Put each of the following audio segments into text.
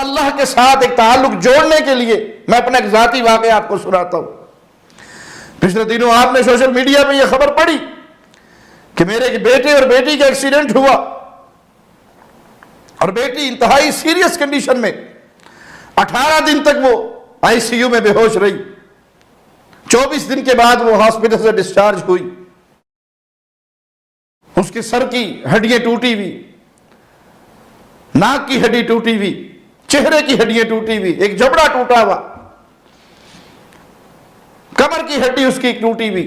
اللہ کے ساتھ ایک تعلق جوڑنے کے لیے میں اپنا ایک ذاتی واقعہ آپ کو سناتا ہوں۔ پچھلے دنوں آپ نے سوشل میڈیا پہ یہ خبر پڑھی کہ میرے ایک بیٹے اور بیٹی کا ایکسیڈنٹ ہوا، اور بیٹی انتہائی سیریس کنڈیشن میں 18 دن تک وہ آئی سی یو میں بے ہوش رہی۔ 24 دن کے بعد وہ ہاسپٹل سے ڈسچارج ہوئی۔ اس کے سر کی ہڈیاں ٹوٹی ہوئی، ناک کی ہڈی ٹوٹی ہوئی، چہرے کی ہڈیاں ٹوٹی ہوئی، ایک جبڑا ٹوٹا ہوا، کمر کی ہڈی اس کی ٹوٹی ہوئی۔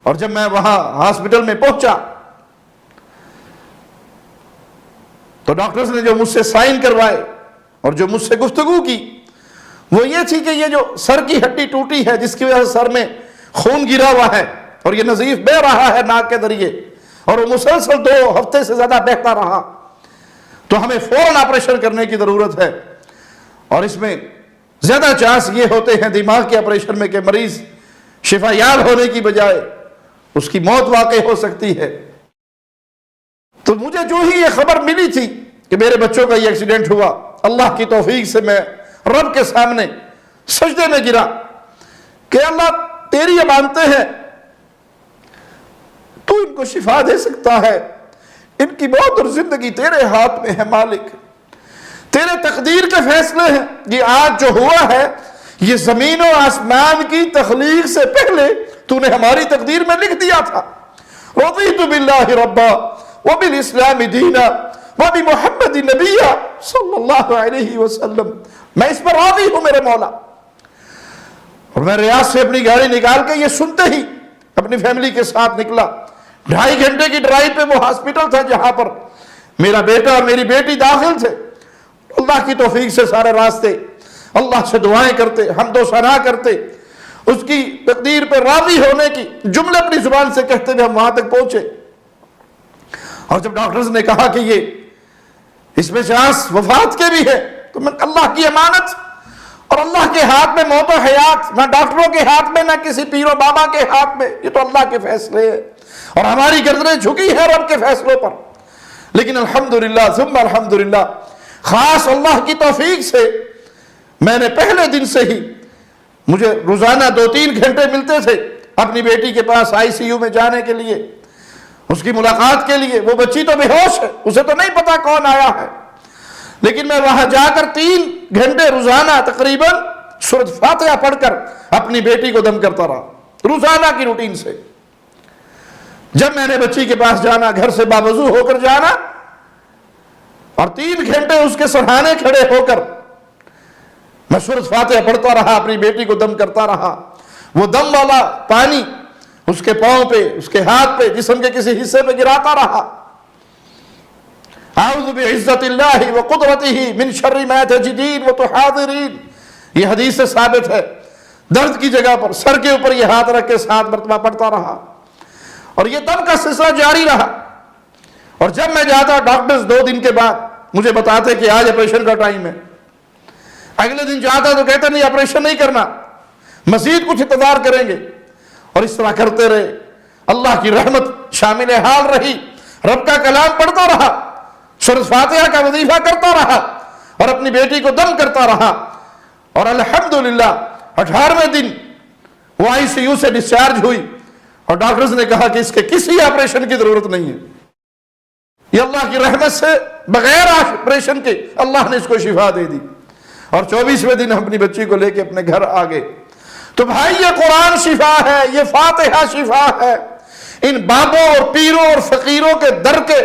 اور جب میں وہاں ہاسپٹل میں پہنچا تو ڈاکٹرز نے جو مجھ سے سائن کروائے اور جو مجھ سے گفتگو کی وہ یہ تھی کہ یہ جو سر کی ہڈی ٹوٹی ہے، جس کی وجہ سے سر میں خون گرا ہوا ہے اور یہ نزیف بہ رہا ہے ناک کے ذریعے، اور وہ مسلسل 2 ہفتے سے زیادہ بہتا رہا، تو ہمیں فوراً آپریشن کرنے کی ضرورت ہے۔ اور اس میں زیادہ چانس یہ ہوتے ہیں دماغ کے آپریشن میں کہ مریض شفا یاب ہونے کی بجائے اس کی موت واقع ہو سکتی ہے۔ تو مجھے جو ہی یہ خبر ملی تھی کہ میرے بچوں کا یہ ایکسیڈنٹ ہوا، اللہ کی توفیق سے میں رب کے سامنے سجدے میں گرا کہ اللہ تیری امانتیں ہیں، تو ان کو شفا دے سکتا ہے، ان کی موت اور زندگی تیرے ہاتھ میں ہے مالک، تیرے تقدیر کے فیصلے ہیں۔ یہ آج جو ہوا ہے یہ زمین و آسمان کی تخلیق سے پہلے تو نے ہماری تقدیر میں لکھ دیا تھا۔ رضیت باللہ ربا وبالاسلام دینا وبمحمد نبیا صلی اللہ علیہ وسلم، میں اس پر راضی ہوں میرے مولا۔ اور میں ریاض سے اپنی گاڑی نکال کے یہ سنتے ہی اپنی فیملی کے ساتھ نکلا۔ 2.5 گھنٹے کی ڈرائیو پہ وہ ہاسپٹل تھا جہاں پر میرا بیٹا اور میری بیٹی داخل تھے۔ اللہ کی توفیق سے سارے راستے اللہ سے دعائیں کرتے، حمد و ثنا کرتے، اس کی تقدیر پہ راضی ہونے کی جملے اپنی زبان سے کہتے ہوئے ہم وہاں تک پہنچے۔ اور جب ڈاکٹرز نے کہا کہ یہ اس میں چانس وفات کے بھی ہے، تو میں اللہ کی امانت اور اللہ کے ہاتھ میں موت و حیات، نہ ڈاکٹروں کے ہاتھ میں نہ کسی پیر و بابا کے ہاتھ میں، یہ تو اللہ کے فیصلے ہیں اور ہماری گردنیں جھکی ہیں رب کے فیصلوں پر۔ لیکن الحمدللہ ثم الحمدللہ، خاص اللہ کی توفیق سے میں نے پہلے دن سے ہی، مجھے روزانہ 2-3 گھنٹے ملتے تھے اپنی بیٹی کے پاس آئی سی یو میں جانے کے لیے، اس کی ملاقات کے لیے۔ وہ بچی تو بے ہوش ہے، اسے تو نہیں پتا کون آیا ہے، لیکن میں وہاں جا کر 3 گھنٹے روزانہ تقریباً سورۃ فاتحہ پڑھ کر اپنی بیٹی کو دم کرتا رہا، روزانہ کی روٹین سے۔ جب میں نے بچی کے پاس جانا، گھر سے باوضو ہو کر جانا اور 3 گھنٹے اس کے سرہانے کھڑے ہو کر میں سورۃ فاتحہ پڑھتا رہا، اپنی بیٹی کو دم کرتا رہا۔ وہ دم والا پانی اس کے پاؤں پہ، اس کے ہاتھ پہ، جسم کے کسی حصے پہ گراتا رہا۔ اعوذ بعزت اللہ وقدرتہ من شر ما تجدین وتحاذرین، یہ حدیث سے ثابت ہے۔ درد کی جگہ پر سر کے اوپر یہ ہاتھ رکھ کے 7 مرتبہ پڑھتا رہا، اور یہ دم کا سلسلہ جاری رہا۔ اور جب میں جاتا، ڈاکٹرز 2 دن کے بعد مجھے بتاتے کہ آج آپریشن کا ٹائم ہے۔ اگلے دن جاتا تو کہتے نہیں، آپریشن نہیں کرنا، مزید کچھ انتظار کریں گے۔ اور اس طرح کرتے رہے، اللہ کی رحمت شامل حال رہی، رب کا کلام پڑھتا رہا، سورۃ فاتحہ کا وظیفہ کرتا رہا اور اپنی بیٹی کو دم کرتا رہا۔ اور الحمدللہ 18ویں دن وہ آئی سی یو سے ڈسچارج ہوئی، اور ڈاکٹرز نے کہا کہ اس کے کسی آپریشن کی ضرورت نہیں ہے، یہ اللہ کی رحمت سے بغیر آپریشن کے اللہ نے اس کو شفا دے دی۔ اور 24ویں دن ہم اپنی بچی کو لے کے اپنے گھر آ گئے۔ تو بھائی یہ قرآن شفا ہے، یہ فاتحہ شفا ہے۔ ان بابوں اور پیروں اور فقیروں کے در کے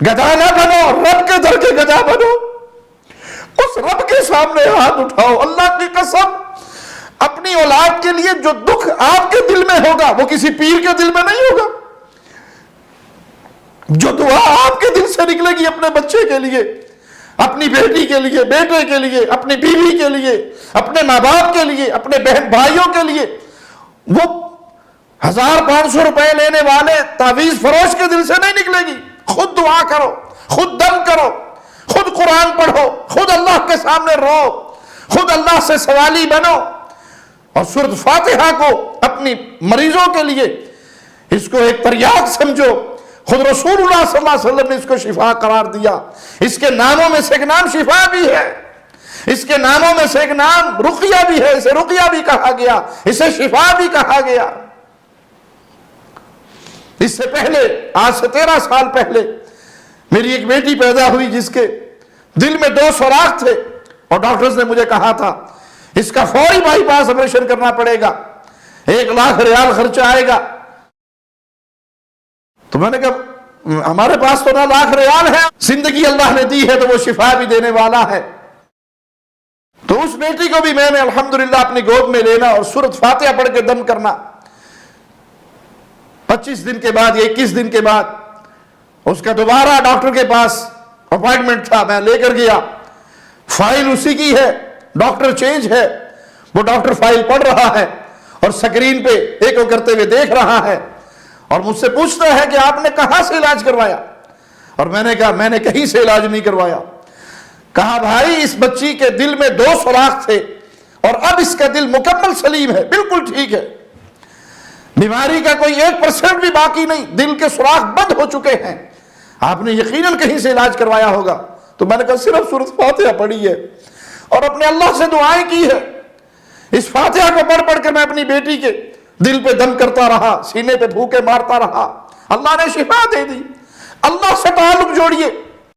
گدھا نہ بنو، رب کے در کے گدھا بنو۔ اس رب کے سامنے ہاتھ اٹھاؤ۔ اللہ کی قسم، اپنی اولاد کے لیے جو دکھ آپ کے دل میں ہوگا وہ کسی پیر کے دل میں نہیں ہوگا۔ جو دعا آپ کے دل سے نکلے گی اپنے بچے کے لیے، اپنی بیٹی کے لیے، بیٹے کے لیے، اپنی بیوی کے لیے، اپنے ماں باپ کے لیے، اپنے بہن بھائیوں کے لیے، وہ 1500 روپے لینے والے تعویذ فروش کے دل سے نہیں نکلے گی۔ خود دعا کرو، خود دم کرو، خود قرآن پڑھو، خود اللہ کے سامنے رو، خود اللہ سے سوالی بنو، اور سورۃ فاتحہ کو اپنی مریضوں کے لیے اس کو ایک تریاق سمجھو، خود رسول اللہ صلی اللہ علیہ وسلم نے اس کو شفا قرار دیا۔ اس کے ناموں میں سے ایک نام شفا بھی ہے، اس کے ناموں میں سے ایک نام رقیہ بھی ہے، اسے رقیہ بھی کہا گیا، اسے شفا بھی کہا گیا۔ اس سے پہلے، آج سے 13 سال پہلے، میری ایک بیٹی پیدا ہوئی جس کے دل میں 2 سوراخ تھے، اور ڈاکٹرز نے مجھے کہا تھا اس کا فوری بائی پاس آپریشن کرنا پڑے گا، 1 لاکھ ریال خرچہ آئے گا۔ تو میں نے کہا ہمارے پاس تو 9 لاکھ ریال ہے، زندگی اللہ نے دی ہے تو وہ شفا بھی دینے والا ہے۔ تو اس بیٹی کو بھی میں نے الحمدللہ اپنی گود میں لینا اور سورۃ فاتحہ پڑھ کے دم کرنا۔ 25 دن کے بعد یا 21 دن کے بعد اس کا دوبارہ ڈاکٹر کے پاس اپوائنٹمنٹ تھا، میں لے کر گیا۔ فائل اسی کی ہے، ڈاکٹر چینج ہے، وہ ڈاکٹر فائل پڑھ رہا ہے اور سکرین پہ ایکو کرتے ہوئے دیکھ رہا ہے، اور مجھ سے پوچھتا ہے کہ آپ نے کہاں سے علاج کروایا؟ اور میں نے کہا میں نے کہیں سے علاج نہیں کروایا۔ کہا بھائی اس بچی کے دل میں 2 سوراخ تھے اور اب اس کا دل مکمل سلیم ہے، بالکل ٹھیک ہے، بیماری کا کوئی 1% بھی باقی نہیں، دل کے سوراخ بند ہو چکے ہیں، آپ نے یقیناً کہیں سے علاج کروایا ہوگا۔ تو میں نے کہا صرف سورۃ فاتحہ پڑھی ہے اور اپنے اللہ سے دعائیں کی ہے۔ اس فاتحہ کو پڑھ پڑھ کے میں اپنی بیٹی کے دل پہ دم کرتا رہا، سینے پہ پھونکے مارتا رہا، اللہ نے شفا دے دی۔ اللہ سے تعلق جوڑیے۔